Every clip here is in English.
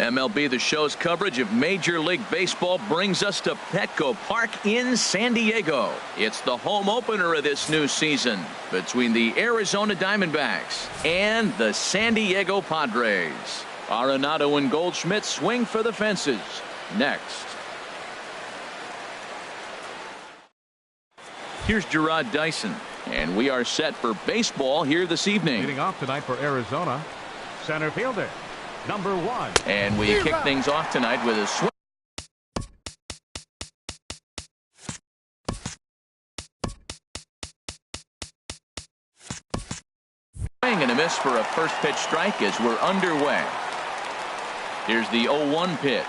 MLB The Show's coverage of Major League Baseball brings us to Petco Park in San Diego. It's the home opener of this new season between the Arizona Diamondbacks and the San Diego Padres. Arenado and Goldschmidt swing for the fences. Next. Here's Gerard Dyson, and we are set for baseball here this evening. Leading off tonight for Arizona, center fielder, number 1. And we kick things off tonight with a swing. And a miss for a first pitch strike as we're underway. Here's the 0-1 pitch.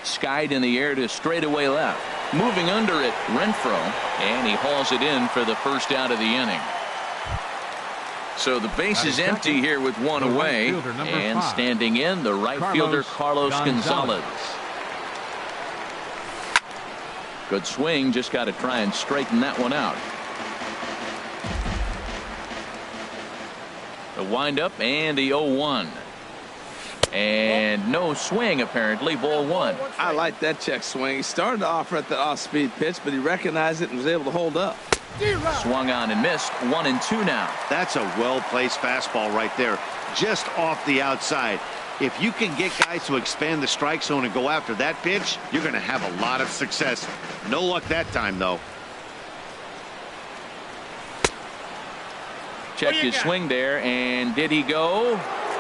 Skied in the air to straightaway left. Moving under it, Renfroe, and he hauls it in for the first out of the inning. So the base is empty here with one away, and standing in, the right fielder Carlos Gonzalez. Good swing, just got to try and straighten that one out. The windup and the 0-1. And no swing, apparently. Ball 1. I like that check swing. He started to offer at the off-speed pitch, but he recognized it and was able to hold up. Swung on and missed. 1-2 now. That's a well-placed fastball right there, just off the outside. If you can get guys to expand the strike zone and go after that pitch, you're going to have a lot of success. No luck that time, though. Checked his swing there, and did he go?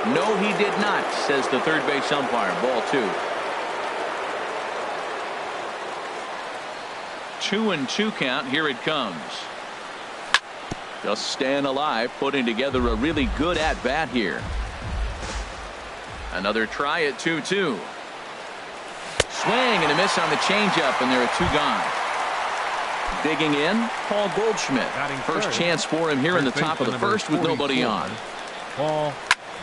No, he did not, says the third base umpire. Ball 2. 2-2 count. Here it comes. Just staying alive, putting together a really good at-bat here. Another try at 2-2. Swing and a miss on the changeup, and there are 2 gone. Digging in, Paul Goldschmidt. First chance for him here in the top of the first with nobody on. Paul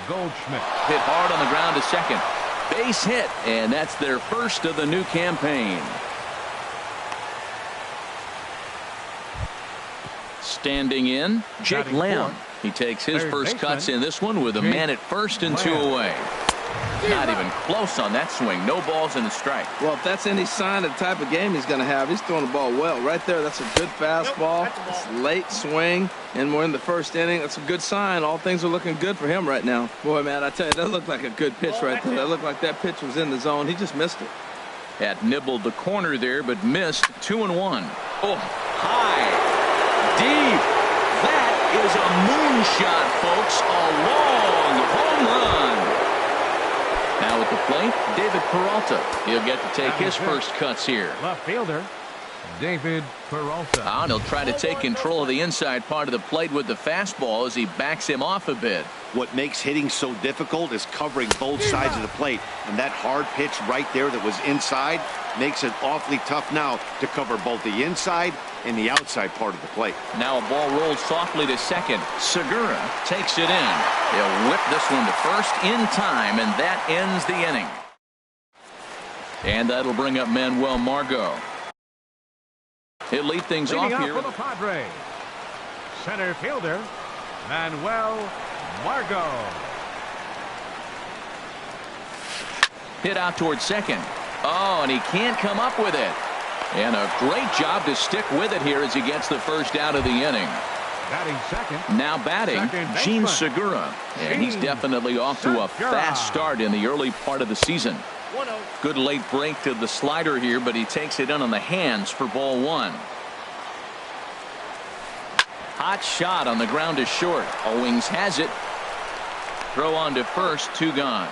Goldschmidt. Hit hard on the ground to second. Base hit, and that's their first of the new campaign. Standing in, Jake Lamb. He takes his first cuts in this one with a man at first and 2 away. Not even close on that swing. No balls and a strike. Well, if that's any sign of the type of game he's going to have, he's throwing the ball well. Right there, that's a good fastball. It's a late swing, and we're in the first inning. That's a good sign. All things are looking good for him right now. Boy, man, I tell you, that looked like a good pitch right there. That looked like that pitch was in the zone. He just missed it. Had nibbled the corner there, but missed. 2-1. Oh, high, deep. That is a moonshot, folks. A long home run. Now at the plate, David Peralta. He'll get to take his first cuts here. Left fielder, David Peralta. And he'll try to take control of the inside part of the plate with the fastball as he backs him off a bit. What makes hitting so difficult is covering both sides of the plate. And that hard pitch right there that was inside makes it awfully tough now to cover both the inside and the outside part of the plate. Now a ball rolled softly to second. Segura takes it in. He'll whip this one to first in time, and that ends the inning. And that'll bring up Manuel Margot. He'll lead things off here. For the Padres, center fielder Manuel Margot. Hit out towards second. Oh, and he can't come up with it. And a great job to stick with it here as he gets the first out of the inning. Batting second. Now batting, Gene Segura. And he's definitely off to a fast start in the early part of the season. Good late break to the slider here, but he takes it in on the hands for ball 1. Hot shot on the ground is short. Owings has it. Throw on to first, 2 gone.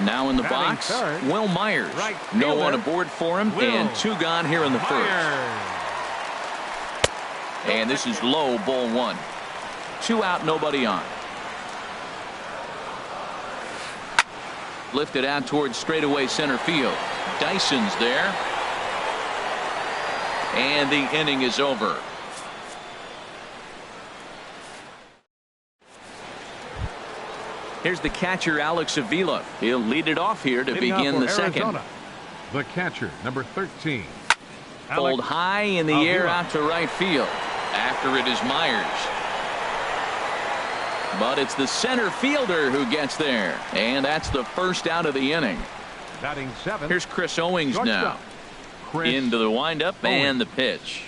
Now in the box, Will Myers. No one aboard for him, and 2 gone here in the first. And this is low, ball 1. 2 out, nobody on. Lifted out towards straightaway center field. Dyson's there. And the inning is over. Here's the catcher, Alex Avila. He'll lead it off here to begin the second. The catcher, number 13. Pulled high in the air out to right field. After it is Myers. But it's the center fielder who gets there. And that's the first out of the inning. Batting 7. Here's Chris Owings now. Into the windup and the pitch.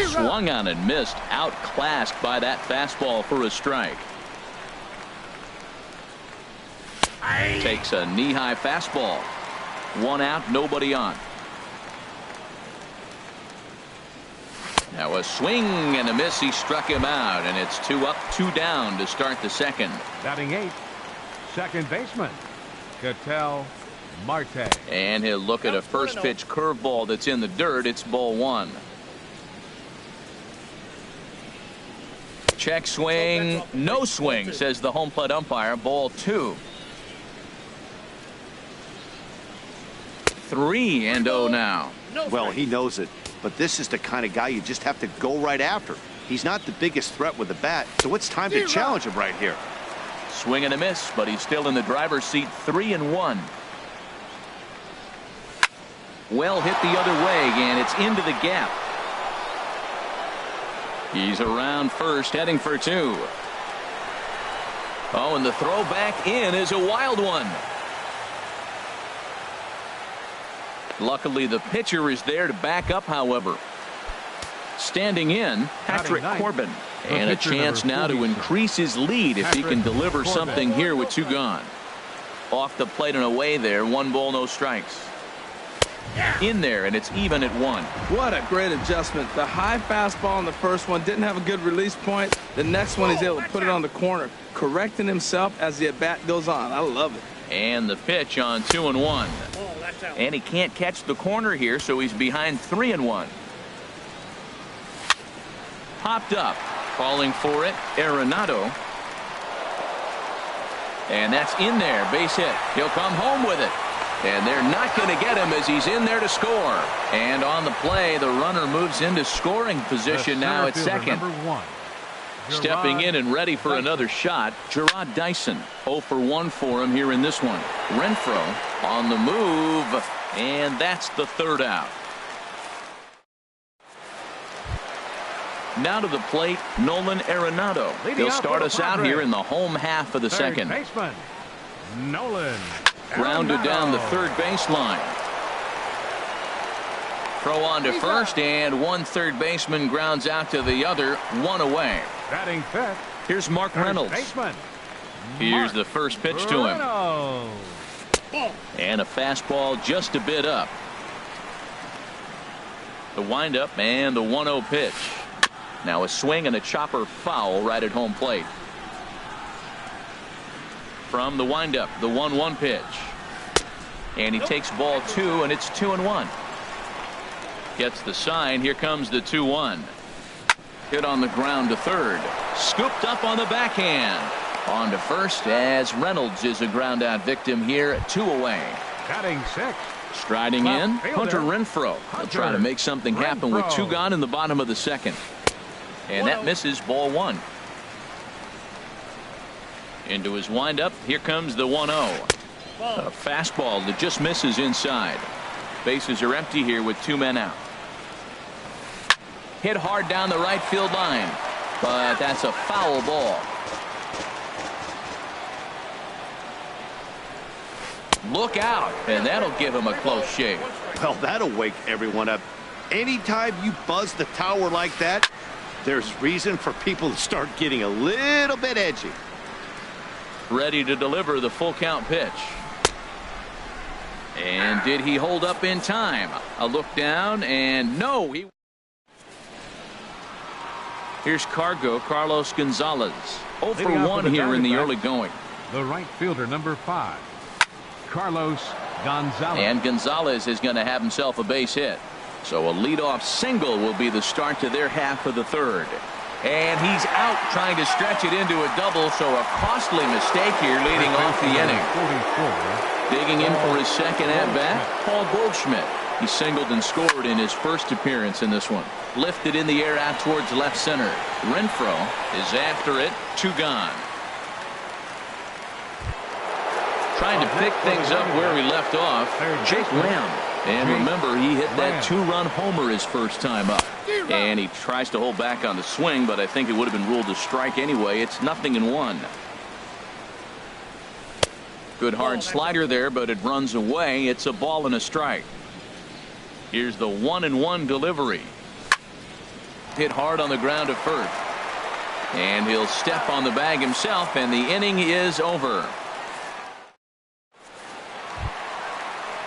Swung on and missed. Outclassed by that fastball for a strike. Takes a knee-high fastball. 1 out, nobody on. Now a swing and a miss. He struck him out, and it's 2 up, 2 down to start the second. Batting 8. Second baseman, Ketel Marte. And he'll look at a first pitch curveball that's in the dirt. It's ball 1. Check swing, no swing, says the home plate umpire. Ball 2. 3-0 now. Well, he knows it, but this is the kind of guy you just have to go right after. He's not the biggest threat with the bat, so it's time to challenge him right here. Swing and a miss, but he's still in the driver's seat. 3-1. Well hit the other way, and it's into the gap. He's around first, heading for 2. Oh, and the throw back in is a wild one. Luckily, the pitcher is there to back up, however. Standing in, Patrick Corbin. And a chance now to increase his lead if he can deliver something here with 2 gone. Off the plate and away there. 1 ball, no strikes. In there, and it's even at 1. What a great adjustment. The high fastball on the first one didn't have a good release point. The next one he's able to put it on the corner, correcting himself as the at-bat goes on. I love it. And the pitch on 2-1. And he can't catch the corner here, so he's behind 3-1. Popped up. Calling for it, Arenado. And that's in there. Base hit. He'll come home with it. And they're not going to get him as he's in there to score. And on the play, the runner moves into scoring position now at second. Stepping in and ready for another shot, Gerard Dyson. 0 for 1 for him here in this one. Renfroe on the move, and that's the 3rd out. Now to the plate, Nolan Arenado. He'll start us out here in the home half of the second. Baseman, Nolan Grounded down the third baseline. Throw on to first, and one third baseman grounds out to the other, 1 away. Batting 5th. Here's Mark Reynolds. Here's the first pitch to him. And a fastball just a bit up. The windup and the 1-0 pitch. Now a swing and a chopper foul right at home plate. From the windup, the 1-1 pitch. And he takes ball 2, and it's 2-1. Gets the sign. Here comes the 2-1. Hit on the ground to third. Scooped up on the backhand. On to first as Reynolds is a ground out victim here, 2 away. Batting 6. Striding in, Hunter Renfroe. He'll try to make something happen with 2 gone in the bottom of the second. And that misses, ball 1. Into his windup. Here comes the 1-0. A fastball that just misses inside. Bases are empty here with 2 men out. Hit hard down the right field line, but that's a foul ball. Look out, and that'll give him a close shave. Well, that'll wake everyone up. Anytime you buzz the tower like that, there's reason for people to start getting a little bit edgy. Ready to deliver the full count pitch. And did he hold up in time? A look down, and no. Here's Carlos Gonzalez. 0 for 1 here in the early going. The right fielder, number 5, Carlos Gonzalez. And Gonzalez is going to have himself a base hit. So a leadoff single will be the start to their half of the third. And he's out trying to stretch it into a double, so a costly mistake here leading off the inning. 44. Digging in for his second at-bat, Paul Goldschmidt. He singled and scored in his first appearance in this one. Lifted in the air out towards left center. Renfroe is after it, 2 gone. Trying to pick things up where we left off, Jake Lamb. And remember, he hit that 2-run homer his first time up. And he tries to hold back on the swing, but I think it would have been ruled a strike anyway. It's 0-1. Good hard slider there, but it runs away. It's a ball and a strike. Here's the 1-1 delivery. Hit hard on the ground at first. And he'll step on the bag himself, and the inning is over.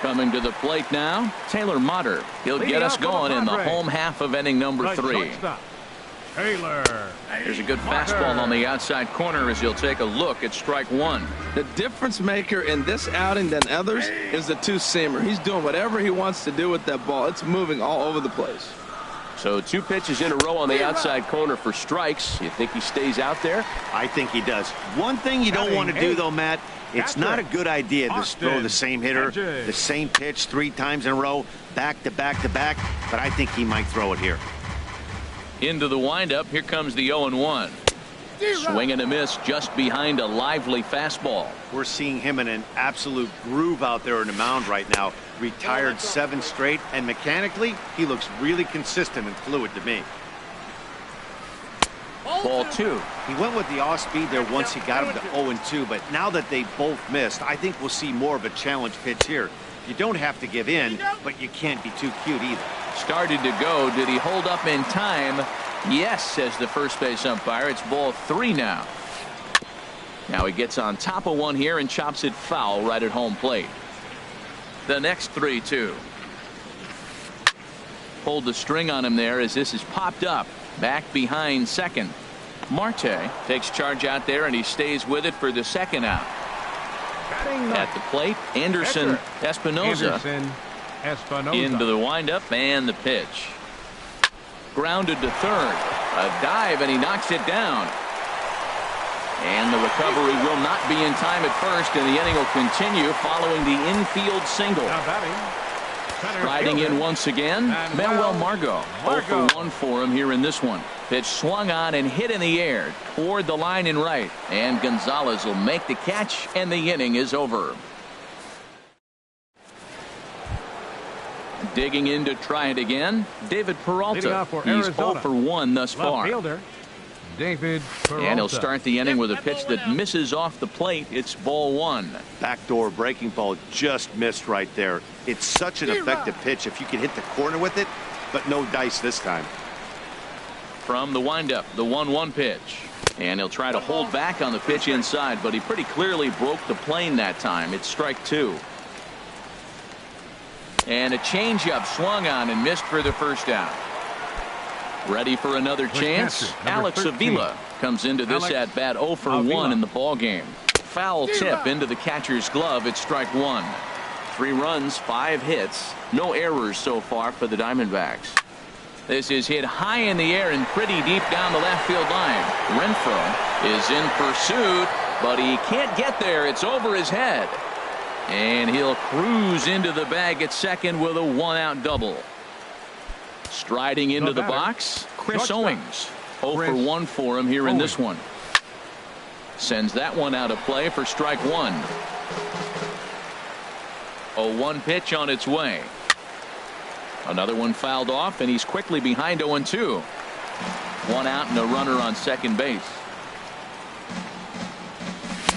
Coming to the plate now, Taylor Motter. He'll get us going in the home half of inning number 3. Taylor. There's a good fastball on the outside corner as he'll take a look at strike 1. The difference maker in this outing than others is the two-seamer. He's doing whatever he wants to do with that ball. It's moving all over the place. So 2 pitches in a row on the outside corner for strikes. You think he stays out there? I think he does. One thing you don't want to do, though, Matt, it's not a good idea to throw the same hitter, the same pitch 3 times in a row, back to back to back, but I think he might throw it here. Into the windup, here comes the 0-1. Swing and a miss just behind a lively fastball. We're seeing him in an absolute groove out there in the mound right now. Retired 7 straight, and mechanically, he looks really consistent and fluid to me. Ball 2. He went with the off speed there once he got him to 0-2, but now that they both missed, I think we'll see more of a challenge pitch here. You don't have to give in, but you can't be too cute either. Started to go. Did he hold up in time? Yes, says the first base umpire. It's ball 3 now. Now he gets on top of one here and chops it foul right at home plate. The next 3-2. Pulled the string on him there as this is popped up. Back behind second. Marte takes charge out there, and he stays with it for the second out. At the plate, Anderson Espinoza into the windup and the pitch. Grounded to third. A dive, and he knocks it down. And the recovery will not be in time at first, and the inning will continue following the infield single. Riding in once again, Manuel Margot. 0 for 1 for him here in this one. Pitch swung on and hit in the air toward the line and right. And Gonzalez will make the catch, and the inning is over. Digging in to try it again, David Peralta. He's 0 for 1 thus far. David Peralta. And he'll start the inning with a pitch that misses off the plate. It's ball 1. Backdoor breaking ball just missed right there. It's such an effective pitch if you can hit the corner with it, but no dice this time. From the windup, the 1-1 pitch. And he'll try to hold back on the pitch inside, but he pretty clearly broke the plane that time. It's strike 2. And a changeup swung on and missed for the first out. Ready for another chance. Alex Avila comes into this at bat 0 for 1 in the ball game. Foul tip into the catcher's glove. It's strike 1. 3 runs, 5 hits, no errors so far for the Diamondbacks. This is hit high in the air and pretty deep down the left field line. Renfroe is in pursuit, but he can't get there. It's over his head. And he'll cruise into the bag at second with a 1-out double. Striding into the box, Chris Owings. 0 for 1 for him here in this one. Sends that one out of play for strike 1. 0-1 pitch on its way. Another one fouled off, and he's quickly behind 0-2. 1 out and a runner on second base.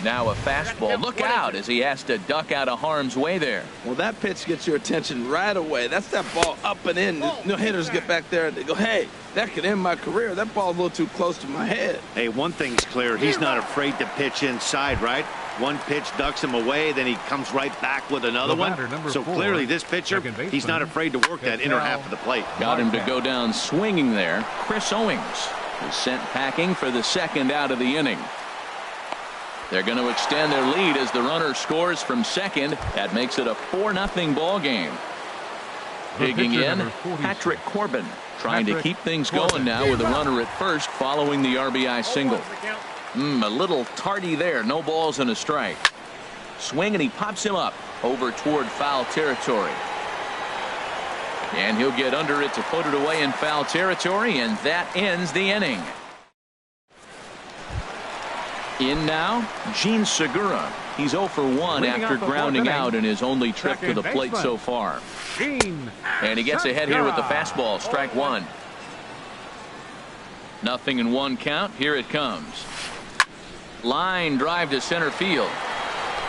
Now a fastball. Look out as he has to duck out of harm's way there. Well, that pitch gets your attention right away. That's that ball up and in. No hitters get back there and they go, hey, that could end my career. That ball's a little too close to my head. Hey, one thing's clear. He's not afraid to pitch inside, right? One pitch ducks him away, then he comes right back with another one. So clearly this pitcher, he's not afraid to work that inner half of the plate. Got him to go down swinging there. Chris Owings is sent packing for the second out of the inning. They're going to extend their lead as the runner scores from second. That makes it a 4-0 ball game. Digging in, Patrick Corbin trying to keep things going now with a runner at first following the RBI single. A little tardy there. No balls and a strike. Swing, and he pops him up over toward foul territory. And he'll get under it to put it away in foul territory, and that ends the inning. In now, Gene Segura. He's 0 for 1 after grounding out in his only trip to the plate so far. And he gets ahead here with the fastball. Strike one. 0-1 count. Here it comes. Line drive to center field.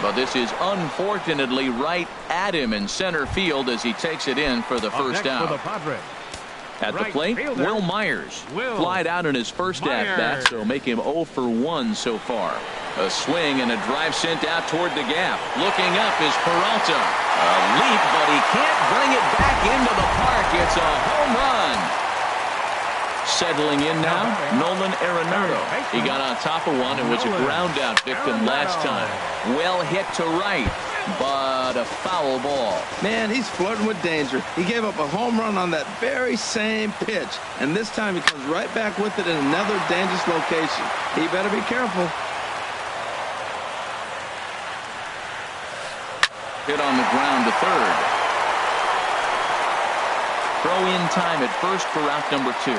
But this is unfortunately right at him in center field as he takes it in for the first out. At the plate, Will Myers. Flied out in his first at-bat, so make him 0 for 1 so far. A swing and a drive sent out toward the gap. Looking up is Peralta. A leap, but he can't bring it back into the park. It's a home run. Settling in now, Nolan Arenado. He got on top of one and was a ground out victim last time. Well hit to right, but a foul ball. Man, he's flirting with danger. He gave up a home run on that very same pitch, and this time he comes right back with it in another dangerous location. He better be careful. Hit on the ground to third. Throw in time at first for out number 2.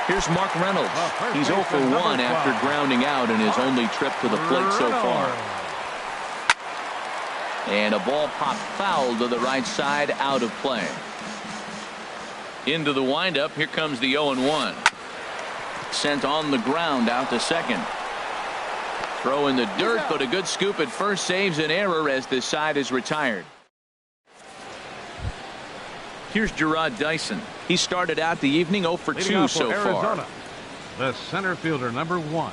Here's Mark Reynolds. He's 0 for 1 after grounding out in his only trip to the plate so far. And a ball popped foul to the right side, out of play. Into the windup. Here comes the 0-1. Sent on the ground out to second. Throw in the dirt, but a good scoop at first saves an error as this side is retired. Here's Gerard Dyson. He started out the evening 0 for 2 so far. The center fielder, number 1.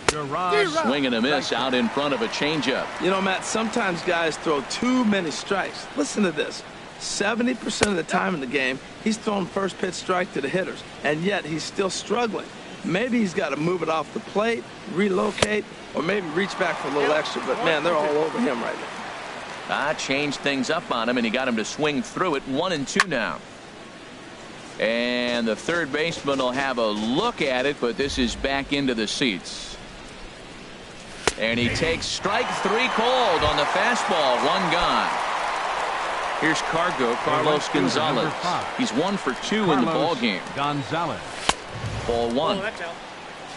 Gerard. Swing and a miss out in front of a changeup. You know, Matt, sometimes guys throw too many strikes. Listen to this. 70% of the time in the game, he's throwing first pitch strike to the hitters, and yet he's still struggling. Maybe he's got to move it off the plate, relocate, or maybe reach back for a little extra. But, man, they're all over him right now. Changed things up on him, and he got him to swing through it. 1-2 now. And the third baseman will have a look at it, but this is back into the seats. And he takes strike 3 called on the fastball. 1 gone. Here's Carlos Gonzalez. He's 1 for 2 in the ball game. Gonzalez. Ball 1.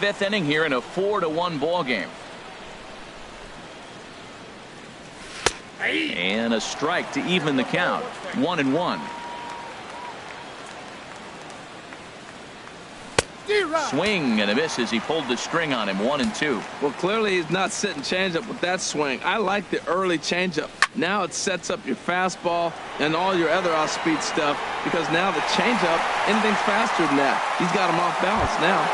5th inning here in a 4-1 ball game. And a strike to even the count. 1-1. Swing and a miss as he pulled the string on him. 1-2. Well, clearly he's not sitting changeup with that swing. I like the early changeup. Now it sets up your fastball and all your other off-speed stuff, because now the changeup, anything's faster than that. He's got him off balance now.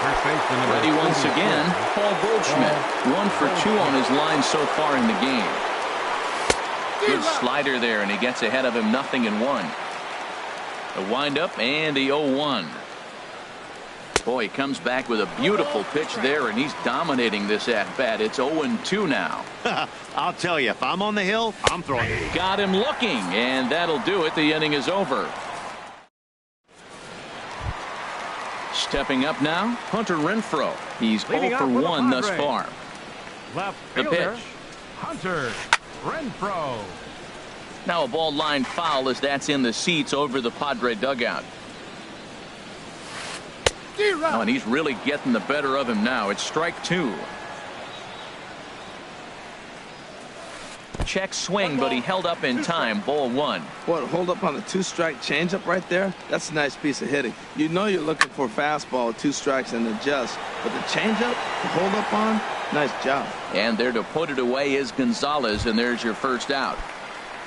Ready once again, Paul Goldschmidt. 1 for 2 on his line so far in the game. Good slider there, and he gets ahead of him. 0-1. A windup and the 0-1. Boy, he comes back with a beautiful pitch there, and he's dominating this at-bat. It's 0-2 now. I'll tell you, if I'm on the hill, I'm throwing it. Got him looking, and that'll do it. The inning is over. Stepping up now, Hunter Renfroe. He's 0 for 1 thus far. Left the pitch. Hunter Renfroe. Now a ball line foul as that's in the seats over the Padre dugout. Oh, and he's really getting the better of him now. It's strike 2. Check swing, but he held up in time. Ball 1. What, hold up on the 2-strike changeup right there? That's a nice piece of hitting. You know you're looking for a fastball with 2 strikes and adjust. But the changeup to hold up on, nice job. And there to put it away is Gonzalez, and there's your first out.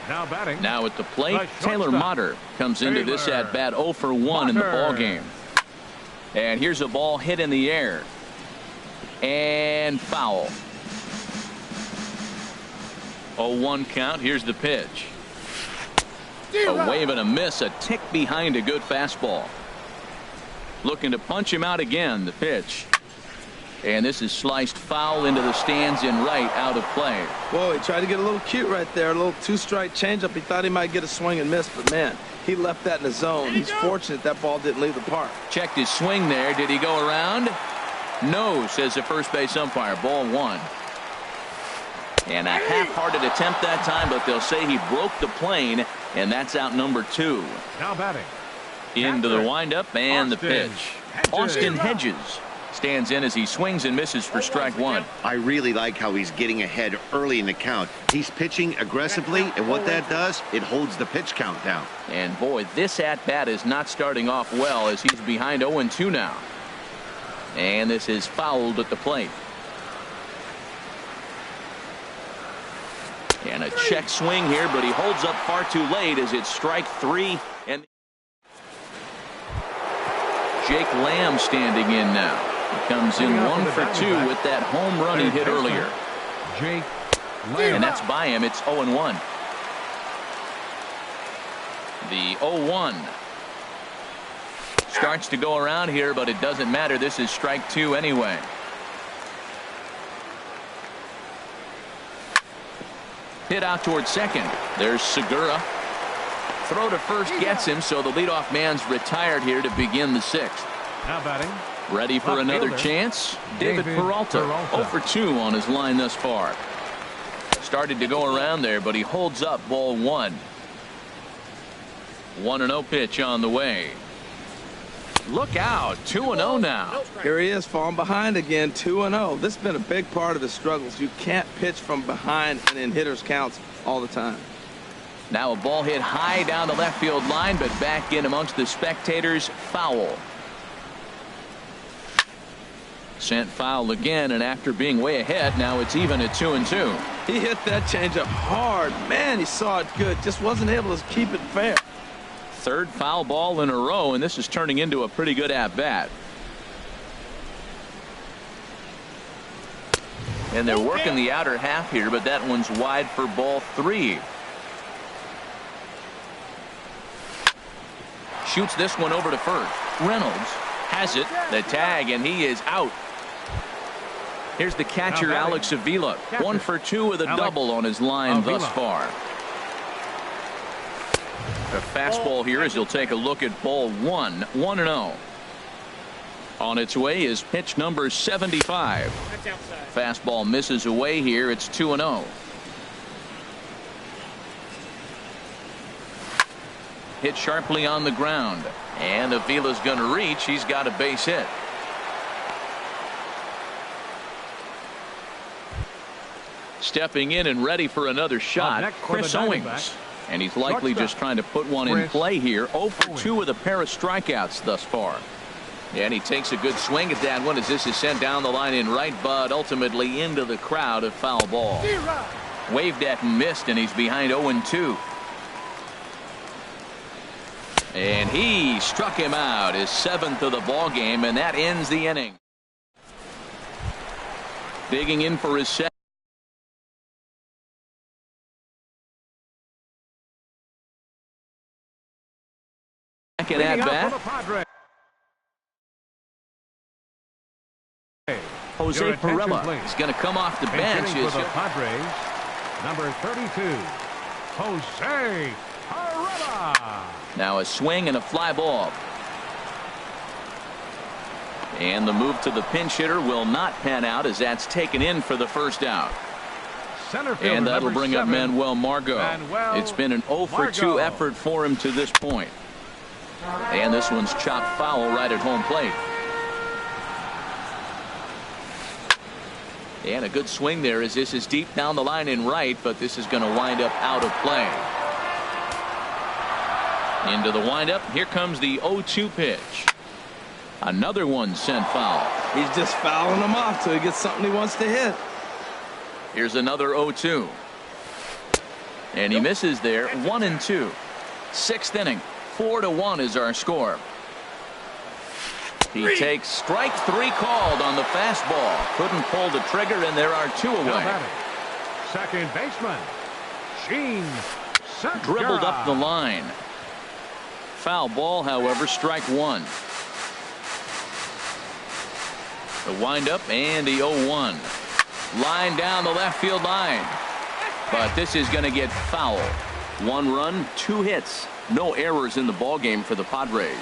Now batting. Now at the plate, Taylor Motter comes into this at-bat 0 for 1 in the ball game. And here's a ball hit in the air. And foul. 0-1 count. Here's the pitch. A wave and a miss. A tick behind a good fastball. Looking to punch him out again. The pitch. And this is sliced foul into the stands in right, out of play. Whoa, he tried to get a little cute right there. A little 2-strike changeup. He thought he might get a swing and miss, but man, he left that in the zone. He's fortunate that ball didn't leave the park. Checked his swing there. Did he go around? No, says the first base umpire. Ball 1. And a half-hearted attempt that time, but they'll say he broke the plane, and that's out number 2. Now batting. Into the windup and the pitch. Austin Hedges. Stands in as he swings and misses for strike one. I really like how he's getting ahead early in the count. He's pitching aggressively, and what that does, it holds the pitch count down. And boy, this at-bat is not starting off well as he's behind 0-2 now. And this is fouled at the plate. And a check swing here, but he holds up far too late as it's strike three. And Jake Lamb standing in now. He comes in 1 for 2 with that home run he hit earlier. Jake Lamb. And that's by him. It's 0-1. The 0-1 starts to go around here, but it doesn't matter. This is strike two anyway. Hit out towards second. There's Segura. Throw to first gets him, so the leadoff man's retired here to begin the sixth. Now batting. Ready for another chance. David Peralta. 0 for 2 on his line thus far. Started to go around there, but he holds up ball one. 1-0 pitch on the way. Look out. 2-0 now. Here he is, falling behind again. 2-0. This has been a big part of his struggles. You can't pitch from behind and in hitters' counts all the time. Now a ball hit high down the left field line, but back in amongst the spectators. Foul. Sent foul again, and after being way ahead, now it's even at 2-2. He hit that changeup hard. Man, he saw it good. Just wasn't able to keep it fair. Third foul ball in a row, and this is turning into a pretty good at-bat. And they're working the outer half here, but that one's wide for ball three. Shoots this one over to first. Reynolds has it. The tag, and he is out. Here's the catcher, Alex Avila. 1 for 2 with a double on his line thus far. A fastball here as he'll take a look at ball one. 1-0. On its way is pitch number 75. Fastball misses away here. It's 2-0. Hit sharply on the ground. And Avila's going to reach. He's got a base hit. Stepping in and ready for another shot, Chris Owings. And he's likely just trying to put one in play here. 0 for 2 with a pair of strikeouts thus far. And he takes a good swing at that one as this is sent down the line in right, but ultimately into the crowd, a foul ball. Waved at and missed, and he's behind 0-2. And he struck him out, his 7th of the ball game, and that ends the inning. Digging in for his second at bat. Jose Pirela is going to come off the bench. For the Padres, number 32, Jose Pirela. Now a swing and a fly ball. And the move to the pinch hitter will not pan out as that's taken in for the first out. And that'll bring up Manuel Margot. It's been an 0 for 2 effort for him to this point. And this one's chopped foul right at home plate. And a good swing there as this is deep down the line in right, but this is going to wind up out of play. Into the windup. Here comes the 0-2 pitch. Another one sent foul. He's just fouling them off till he gets something he wants to hit. Here's another 0-2. And he misses there. 1-2. 6th inning. 4-1 is our score. He takes strike 3 called on the fastball. Couldn't pull the trigger, and there are 2 away. Second baseman, Sheen. Dribbled up the line. Foul ball, however, strike 1. The windup and the 0-1. Line down the left field line. But this is going to get foul. 1 run, 2 hits. No errors in the ballgame for the Padres.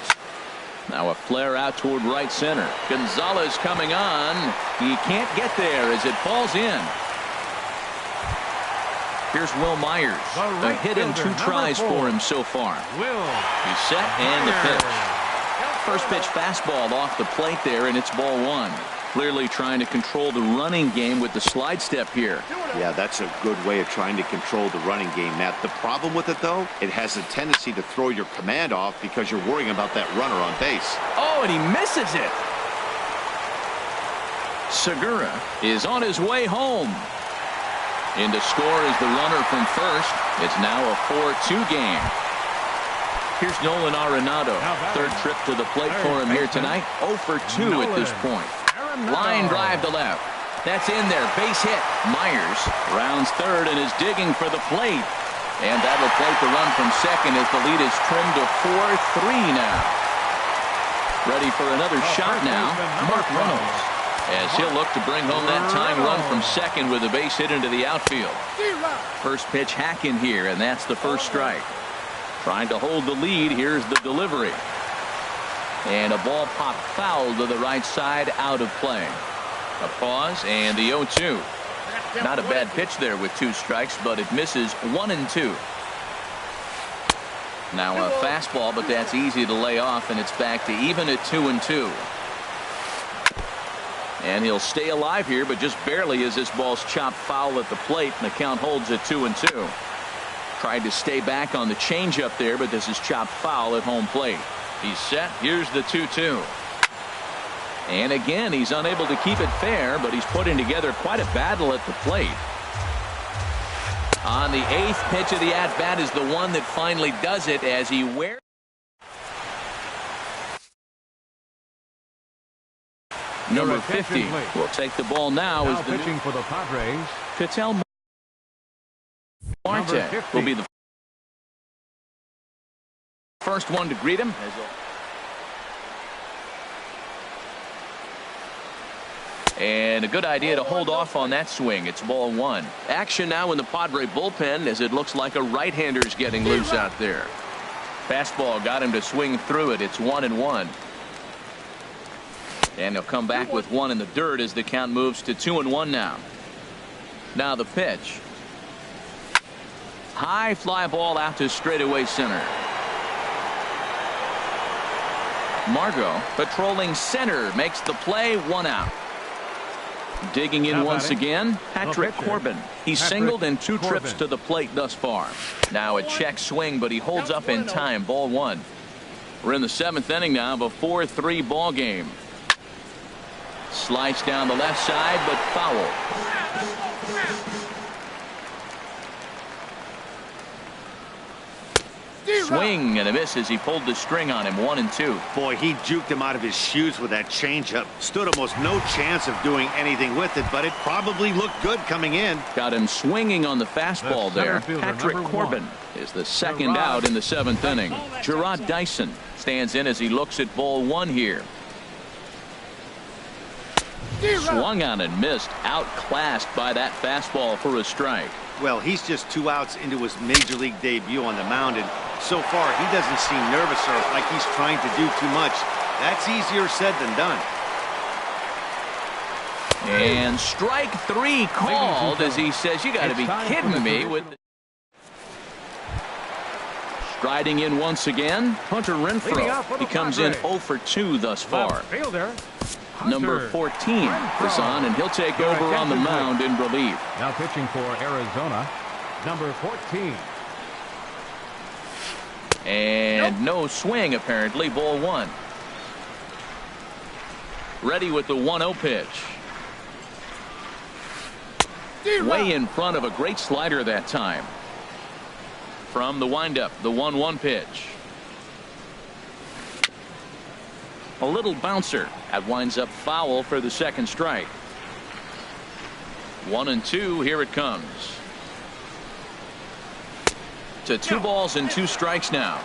Now a flare out toward right center. Gonzalez coming on. He can't get there as it falls in. Here's Will Myers. A hit in 2 tries for him so far. He's set and the pitch. First pitch fastball off the plate there, and it's ball one. Clearly trying to control the running game with the slide step here. Yeah, that's a good way of trying to control the running game, Matt. The problem with it, though, it has a tendency to throw your command off because you're worrying about that runner on base. Oh, and he misses it. Segura is on his way home. In to score is the runner from first. It's now a 4-2 game. Here's Nolan Arenado. Third trip to the plate for him here tonight. 0 for 2 at this point. Line drive to left. That's in there. Base hit. Myers rounds third and is digging for the plate. And that'll plate the run from second as the lead is trimmed to 4-3 now. Ready for another shot now. Mark Reynolds, as he'll look to bring home that tying run from second with a base hit into the outfield. First pitch hack in here, and that's the first strike. Trying to hold the lead. Here's the delivery. And a ball popped foul to the right side, out of play. A pause and the 0-2. Not a bad pitch there with 2 strikes, but it misses 1 and 2. Now a fastball, but that's easy to lay off, and it's back to even at 2 and 2. And he'll stay alive here, but just barely as this ball's chopped foul at the plate, and the count holds at 2 and 2. Tried to stay back on the changeup there, but this is chopped foul at home plate. He's set. Here's the 2-2. And again, he's unable to keep it fair, but he's putting together quite a battle at the plate. On the 8th pitch of the at-bat is the one that finally does it as he wears. Number 50 will take the ball now as the pitching for the Padres. Ketel Marte will be the first one to greet him. And a good idea to hold off on that swing. It's ball one. Action now in the Padre bullpen as it looks like a right-hander's getting loose out there. Fastball got him to swing through it. It's 1-1. And he'll come back with one in the dirt as the count moves to 2-1 now. Now the pitch. High fly ball out to straightaway center. Margot patrolling center makes the play, 1 out. Digging in once again, Patrick Corbin. He's singled in 2 trips to the plate thus far. Now a check swing, but he holds up in time. Ball 1. We're in the 7th inning now of a 4-3 ball game. Slice down the left side, but foul. Swing and a miss as he pulled the string on him. 1-2. Boy, he juked him out of his shoes with that changeup. Stood almost no chance of doing anything with it, but it probably looked good coming in. Got him swinging on the fastball there. Patrick Corbin is the second out in the 7th inning. Gerard Dyson stands in as he looks at ball 1 here. Swung on and missed. Outclassed by that fastball for a strike. Well, he's just 2 outs into his major league debut on the mound, and so far he doesn't seem nervous or like he's trying to do too much. That's easier said than done. And strike 3 called as he says, you got to be kidding me. With striding in once again, Hunter Renfroe. He comes in 0 for 2 thus far. Number 14 is on, and he'll take over on the mound in relief. Now pitching for Arizona, number 14. And no swing, apparently. Ball 1. Ready with the 1-0 pitch. Way in front of a great slider that time. From the windup, the 1-1 pitch. A little bouncer. That winds up foul for the second strike. 1-2. Here it comes. To 2 balls and 2 strikes now.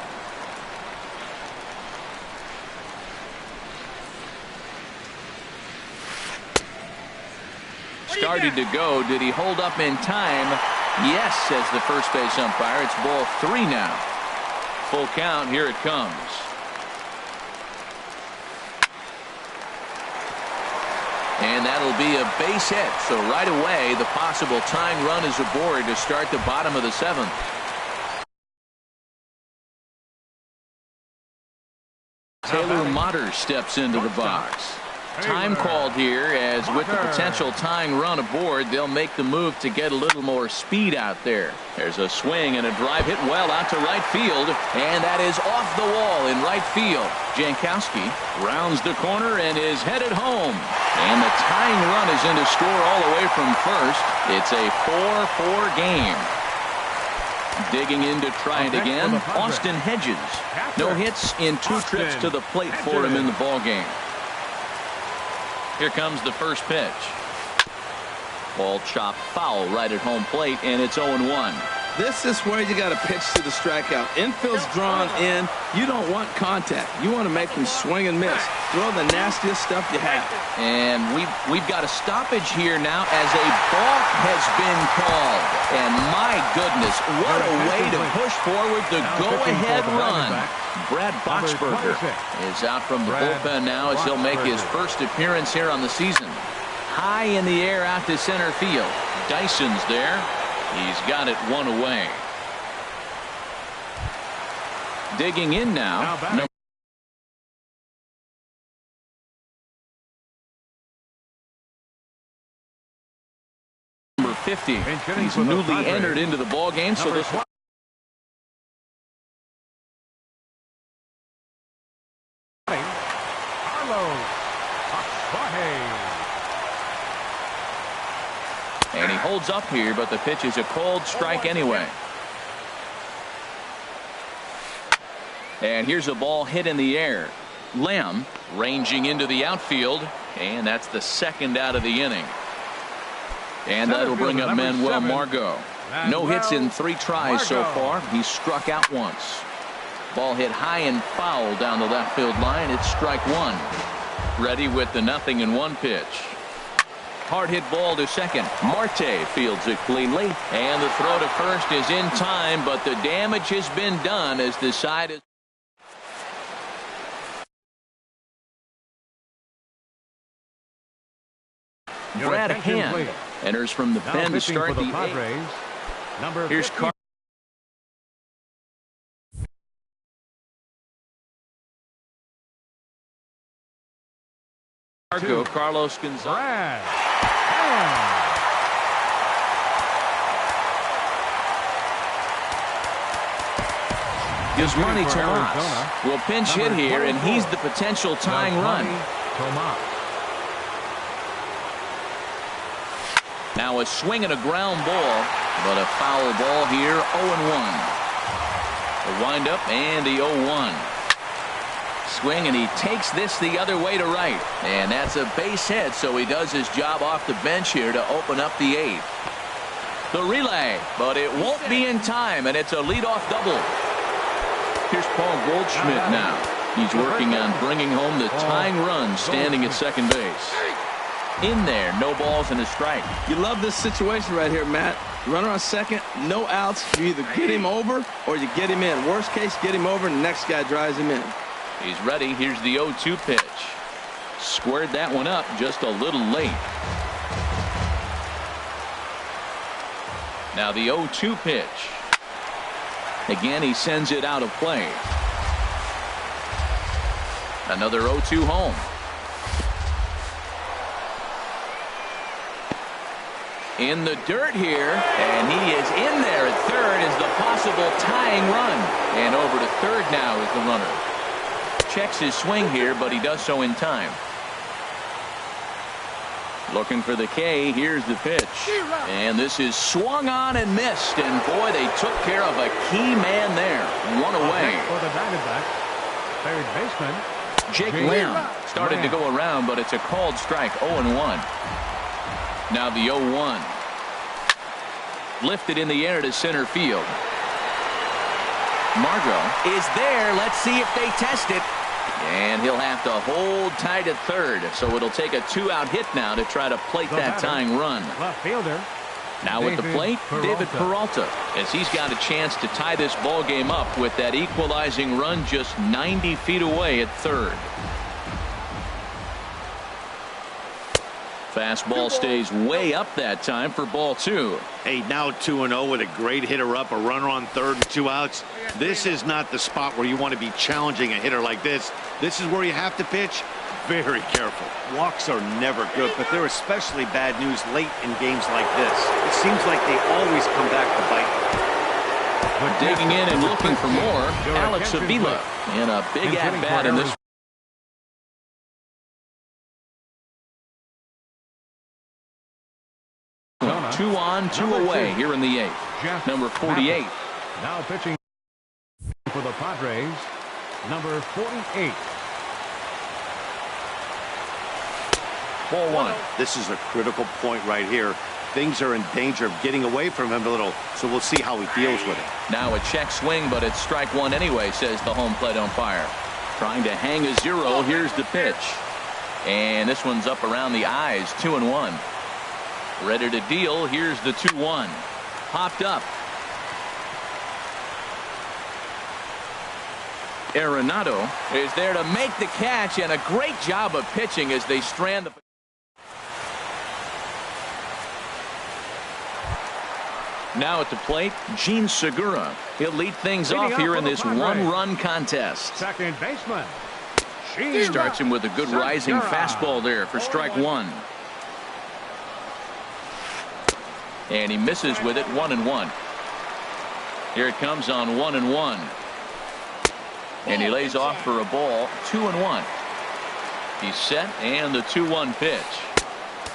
Started to go. Did he hold up in time? Yes, says the first base umpire. It's ball 3 now. Full count. Here it comes. And that'll be a base hit. So right away, the possible tying run is aboard to start the bottom of the 7th. Taylor Motter steps into the box. Time called here, as with the potential tying run aboard, they'll make the move to get a little more speed out there. There's a swing and a drive hit well out to right field, and that is off the wall in right field. Jankowski rounds the corner and is headed home. And the tying run is in to score all the way from first. It's a 4-4 game. Digging in to try it again, Austin Hedges. No hits in 2 trips to the plate for him in the ballgame. Here comes the first pitch. Ball chopped foul right at home plate, and it's 0-1. This is where you got to pitch to the strikeout. Infield's drawn in. You don't want contact. You want to make him swing and miss. Throw the nastiest stuff you have. And we've got a stoppage here now as a balk has been called. And my goodness, what a way to push forward the go-ahead run. Brad Boxberger is out from the bullpen now as he'll make his first appearance here on the season. High in the air out to center field. Dyson's there. He's got it 1 away. Digging in now. Number 50. He's newly entered into the ball game, so this one. And he holds up here, but the pitch is a cold strike anyway. And here's a ball hit in the air. Lamb ranging into the outfield, and that's the second out of the inning. And that'll bring up Manuel Margot. No hits in 3 tries so far. He's struck out once. Ball hit high and foul down the left field line. It's strike 1. Ready with the 0-1 pitch. Hard hit ball to second. Marte fields it cleanly, and the throw to first is in time, but the damage has been done as the side is. Brad Hand enters from the pen to start the 8th. Here's Carlos Gonzalez. Yasmani Tomas will pinch hit here, and he's the potential tying run. Now a swing and a ground ball, but a foul ball here. 0-1. The windup and the 0-1. Swing, and he takes this the other way to right, and that's a base hit, so he does his job off the bench here to open up the 8th. The relay, but it won't be in time, and it's a leadoff double. Here's Paul Goldschmidt now. He's working on bringing home the tying run, standing at second base. In there, no balls and a strike. You love this situation right here, Matt. Runner on second, no outs. You either get him over or you get him in. Worst case, get him over, and the next guy drives him in. He's ready. Here's the 0-2 pitch. Squared that one up just a little late. Now the 0-2 pitch. Again, he sends it out of play. Another 0-2 home. In the dirt here, and he is in there at third as the possible tying run. And over to third now is the runner. Checks his swing here, but he does so in time. Looking for the K. Here's the pitch. And this is swung on and missed. And boy, they took care of a key man there. 1 away. For the Diamondbacks, third baseman Jake Lamb started to go around, but it's a called strike. 0-1. Now the 0-1. Lifted in the air to center field. Margot is there. Let's see if they test it. And he'll have to hold tight at third. So it'll take a 2-out hit now to try to plate that tying run. Left fielder. Now at the plate, David Peralta, as he's got a chance to tie this ball game up with that equalizing run just 90 feet away at third. Fastball stays way up that time for ball 2. Hey, now 2-0 with a great hitter up, a runner on third and 2 outs. This is not the spot where you want to be challenging a hitter like this. This is where you have to pitch very careful. Walks are never good, but they're especially bad news late in games like this. It seems like they always come back to bite. But digging in and looking for more, Alex Avila in a big at-bat in this. Two on, two away here in the 8th. Number 48. Now pitching for the Padres, number 48. Ball 1. This is a critical point right here. Things are in danger of getting away from him a little, so we'll see how he deals with it. Now a check swing, but it's strike 1 anyway, says the home plate umpire. Trying to hang a 0. Here's the pitch. And this one's up around the eyes, 2-1. Ready to deal. Here's the 2-1. Popped up. Arenado is there to make the catch, and a great job of pitching as they strand the. Now at the plate, Gene Segura. He'll lead things off here in this one-run contest. Second baseman. Starts him with a good rising fastball there for strike 1. And he misses with it, 1-1. Here it comes on 1-1. And he lays off for a ball, 2-1. He's set, and the 2-1 pitch.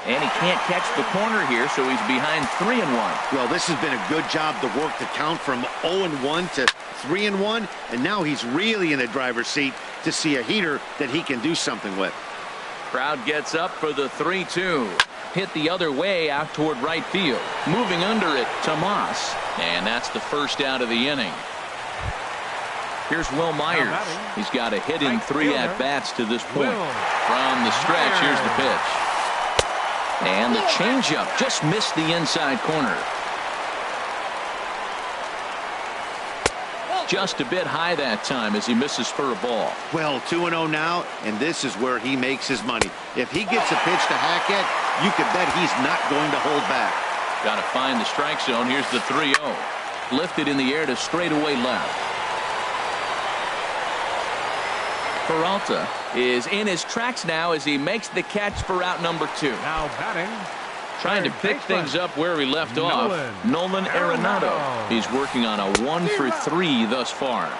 And he can't catch the corner here, so he's behind 3-1. Well, this has been a good job to work the count from 0-1 to 3-1, and now he's really in the driver's seat to see a heater that he can do something with. Crowd gets up for the 3-2. Hit the other way out toward right field. Moving under it, Tomas. And that's the first out of the inning. Here's Will Myers. He's got a hit in 3 at-bats to this point. From the stretch, here's the pitch. And the changeup just missed the inside corner. Just a bit high that time as he misses for a ball. Well, 2-0 now, and this is where he makes his money. If he gets a pitch to Hackett, you can bet he's not going to hold back. Got to find the strike zone. Here's the 3-0. Lifted in the air to straightaway left. Peralta is in his tracks now as he makes the catch for out number 2. Now batting. Trying to pick things up where he left off. Nolan Arenado. He's working on a 1-for-3 thus far.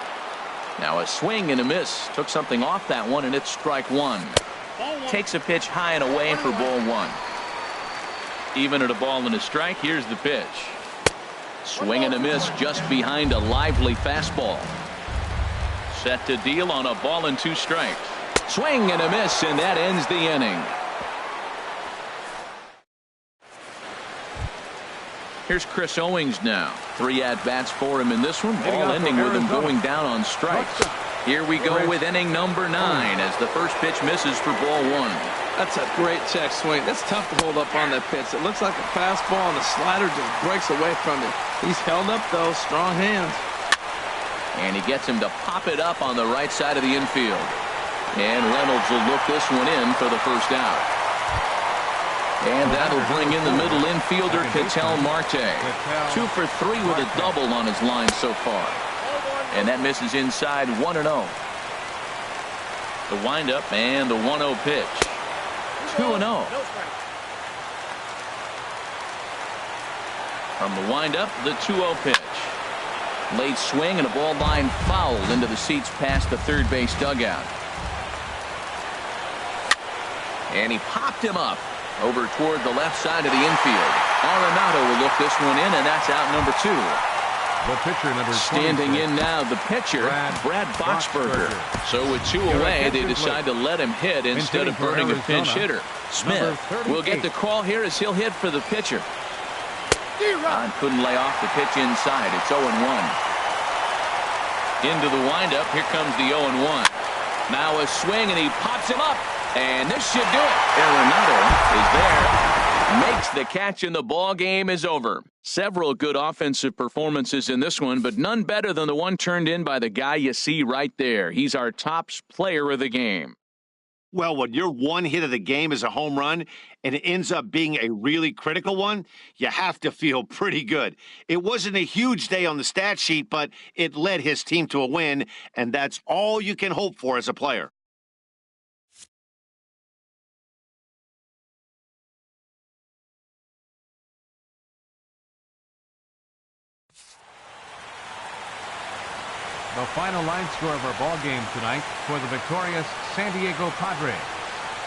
Now a swing and a miss. Took something off that one, and it's strike 1. Takes a pitch high and away for ball 1. Even at a ball and a strike, here's the pitch. Swing and a miss just behind a lively fastball. Set to deal on a ball and 2 strikes. Swing and a miss, and that ends the inning. Here's Chris Owings now. 3 at-bats for him in this one. All ending with him going down on strikes. Here we go with inning number 9 as the first pitch misses for ball 1. That's a great check swing. That's tough to hold up on that pitch. It looks like a fastball, and the slider just breaks away from it. He's held up, though. Strong hands. And he gets him to pop it up on the right side of the infield. And Reynolds will look this one in for the first out. And that'll bring in the middle infielder, Ketel Marte. 2 for 3 with a double on his line so far. And that misses inside, 1-0. The windup and the 1-0 pitch. 2-0. From the windup, the 2-0 pitch. Late swing and a ball line fouled into the seats past the third base dugout. And he popped him up over toward the left side of the infield. Arenado will look this one in, and that's out number 2. The pitcher, number 26. Standing in now, the pitcher, Brad Boxberger. So with 2 away, they decide to let him hit instead of burning a pinch hitter. Smith will get the call here as he'll hit for the pitcher. Ron couldn't lay off the pitch inside. It's 0-1. Into the windup. Here comes the 0-1. Now a swing, and he pops him up. And this should do it. Arenado is there. Makes the catch, and the ball game is over. Several good offensive performances in this one, but none better than the one turned in by the guy you see right there. He's our top player of the game. Well, when your one hit of the game is a home run and it ends up being a really critical one, you have to feel pretty good. It wasn't a huge day on the stat sheet, but it led his team to a win, and that's all you can hope for as a player. The final line score of our ball game tonight for the victorious San Diego Padres.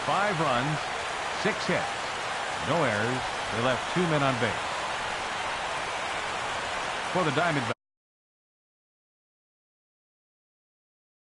5 runs, 6 hits, no errors. They left 2 men on base. For the Diamondbacks.